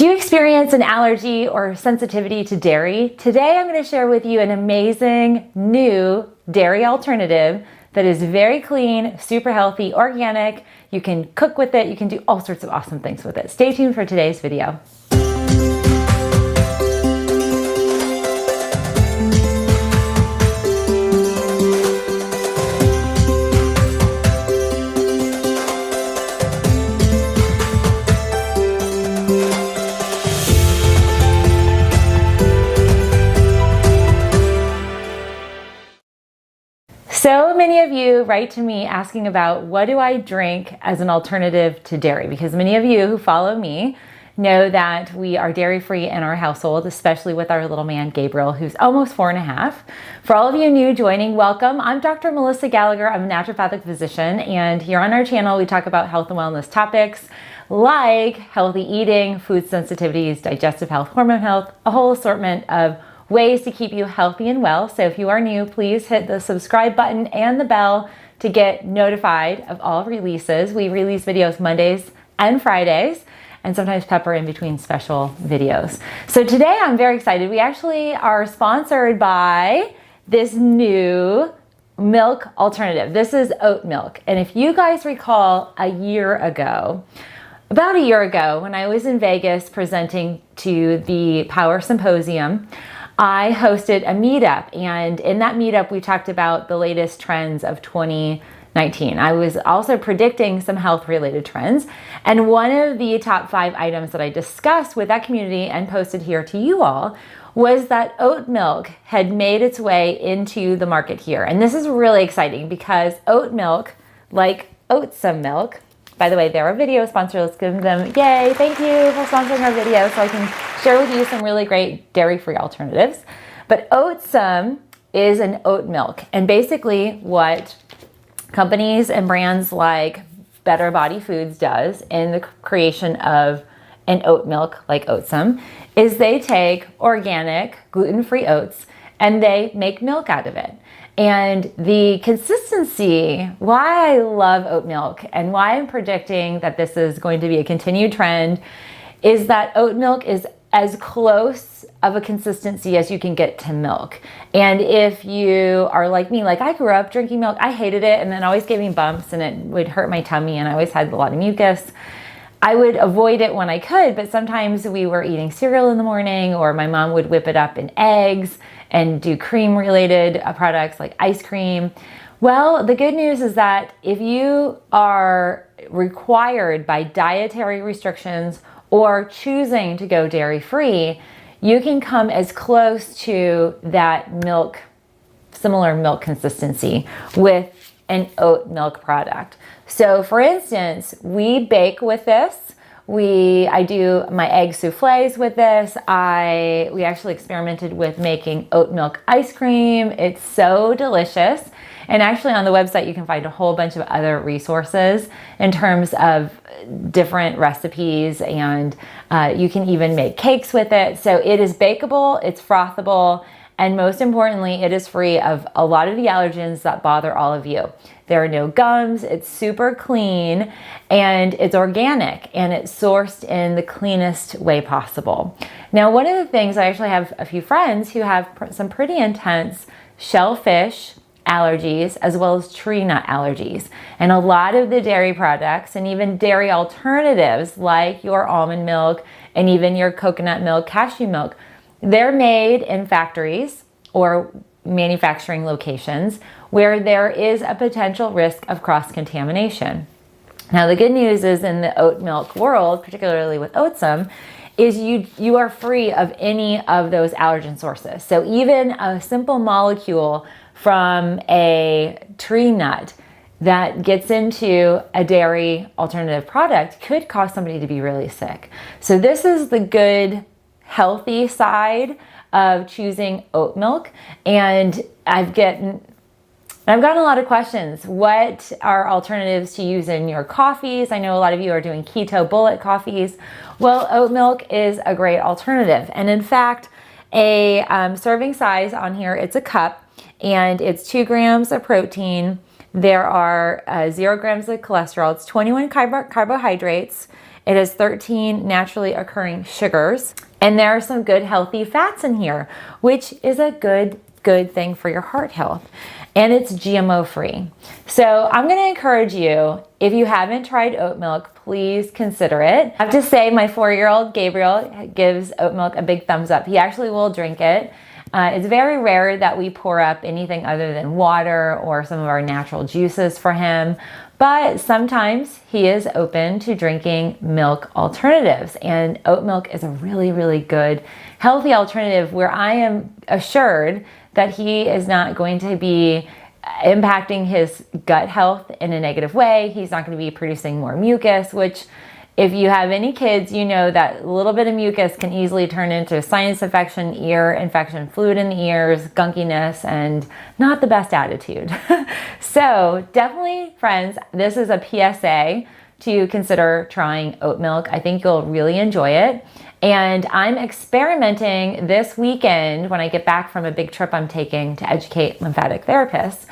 Do you experience an allergy or sensitivity to dairy? Today I'm going to share with you an amazing new dairy alternative that is very clean, super healthy, organic. You can cook with it. You can do all sorts of awesome things with it. Stay tuned for today's video. So many of you write to me asking about what do I drink as an alternative to dairy, because many of you who follow me know that we are dairy-free in our household, especially with our little man Gabriel, who's almost 4.5. For all of you new joining, welcome. I'm Dr. Melissa Gallagher. I'm a naturopathic physician, and here on our channel we talk about health and wellness topics like healthy eating, food sensitivities, digestive health, hormone health, a whole assortment of ways to keep you healthy and well. So if you are new, please hit the subscribe button and the bell to get notified of all releases. We release videos Mondays and Fridays, and sometimes pepper in between special videos. So today I'm very excited. We actually are sponsored by this new milk alternative. This is oat milk. And if you guys recall about a year ago, when I was in Vegas presenting to the Power Symposium, I hosted a meetup, and in that meetup we talked about the latest trends of 2019. I was also predicting some health related trends, and one of the top 5 items that I discussed with that community and posted here to you all was that oat milk had made its way into the market here. And this is really exciting because oat milk, like Oatsome milk, by the way, they're a video sponsor. Let's give them, yay, thank you for sponsoring our video so I can share with you some really great dairy-free alternatives. But Oatsome is an oat milk. And basically what companies and brands like Better Body Foods does in the creation of an oat milk like Oatsome is they take organic, gluten-free oats and they make milk out of it. And the consistency, why I love oat milk and why I'm predicting that this is going to be a continued trend, is that oat milk is as close of a consistency as you can get to milk. And if you are like me, like I grew up drinking milk, I hated it, and then always gave me bumps and it would hurt my tummy, and I always had a lot of mucus. I would avoid it when I could, but sometimes we were eating cereal in the morning, or my mom would whip it up in eggs and do cream related products like ice cream. Well, the good news is that if you are required by dietary restrictions or choosing to go dairy free, you can come as close to that milk, similar milk consistency with an oat milk product. So for instance, we bake with this. I do my egg soufflés with this. We actually experimented with making oat milk ice cream. It's so delicious. And actually on the website, you can find a whole bunch of other resources in terms of different recipes, and you can even make cakes with it. So it is bakeable, it's frothable, and most importantly, it is free of a lot of the allergens that bother all of you. There are no gums, it's super clean, and it's organic, and it's sourced in the cleanest way possible. Now, one of the things, I actually have a few friends who have some pretty intense shellfish allergies as well as tree nut allergies. And a lot of the dairy products and even dairy alternatives like your almond milk and even your coconut milk, cashew milk, they're made in factories or manufacturing locations where there is a potential risk of cross-contamination. Now, the good news is in the oat milk world, particularly with Oatsome, is you are free of any of those allergen sources. So even a simple molecule from a tree nut that gets into a dairy alternative product could cause somebody to be really sick. So this is the good, healthy side of choosing oat milk. And I've gotten a lot of questions. What are alternatives to use in your coffees? I know a lot of you are doing keto bullet coffees. Well, oat milk is a great alternative. And in fact, a serving size on here, it's a cup, and it's 2 grams of protein. There are 0 grams of cholesterol. It's 21 carbohydrates. It has 13 naturally occurring sugars, and there are some good healthy fats in here, which is a good thing for your heart health. And it's GMO free. So I'm gonna encourage you, if you haven't tried oat milk, please consider it. I have to say my 4-year-old Gabriel gives oat milk a big thumbs up. He actually will drink it. It's very rare that we pour up anything other than water or some of our natural juices for him, but sometimes he is open to drinking milk alternatives, and oat milk is a really good healthy alternative where I am assured that he is not going to be impacting his gut health in a negative way. He's not going to be producing more mucus, which if you have any kids, you know that a little bit of mucus can easily turn into a sinus infection, ear infection, fluid in the ears, gunkiness, and not the best attitude. So definitely, friends, this is a PSA to consider trying oat milk. I think you'll really enjoy it. And I'm experimenting this weekend when I get back from a big trip I'm taking to educate lymphatic therapists.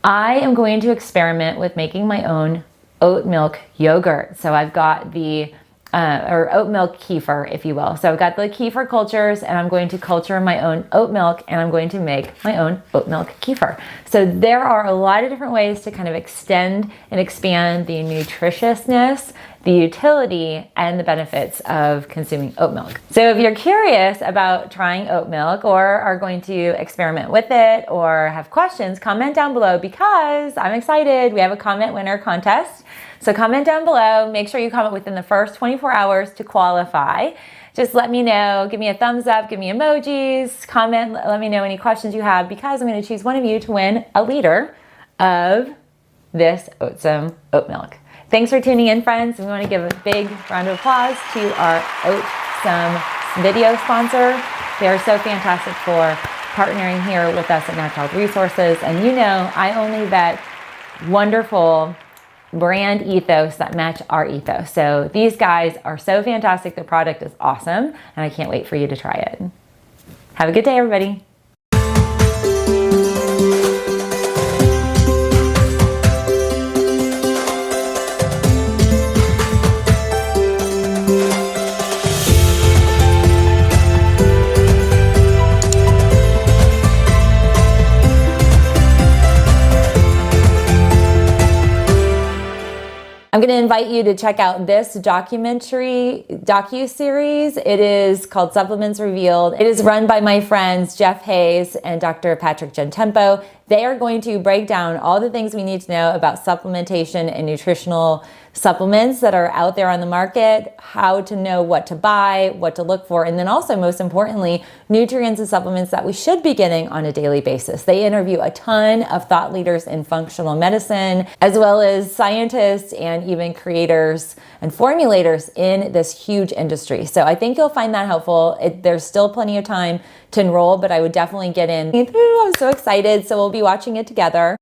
I am going to experiment with making my own oat milk yogurt. So I've got the, or oat milk kefir, if you will. So I've got the kefir cultures, and I'm going to culture my own oat milk, and I'm going to make my own oat milk kefir. So there are a lot of different ways to kind of extend and expand the nutritiousness, the utility, and the benefits of consuming oat milk. So if you're curious about trying oat milk or are going to experiment with it or have questions, comment down below because I'm excited. We have a comment winner contest. So comment down below. Make sure you comment within the first 24 hours to qualify. Just let me know, give me a thumbs up, give me emojis, comment, let me know any questions you have because I'm going to choose one of you to win a liter of this Oatsome oat milk. Thanks for tuning in, friends. We want to give a big round of applause to our Oatsome video sponsor. They are so fantastic for partnering here with us at Natural Health Resources. And you know, I only vet wonderful brand ethos that match our ethos. So these guys are so fantastic. The product is awesome, and I can't wait for you to try it. Have a good day, everybody. I'm going to invite you to check out this docu-series. It is called Supplements Revealed. It is run by my friends Jeff Hayes and Dr. Patrick Gentempo. They are going to break down all the things we need to know about supplementation and nutritional supplements that are out there on the market, how to know what to buy, what to look for, and then also, most importantly, nutrients and supplements that we should be getting on a daily basis. They interview a ton of thought leaders in functional medicine, as well as scientists and even creators and formulators in this huge industry. So I think you'll find that helpful. There's still plenty of time to enroll, but I would definitely get in. I'm so excited. So we'll be watching it together.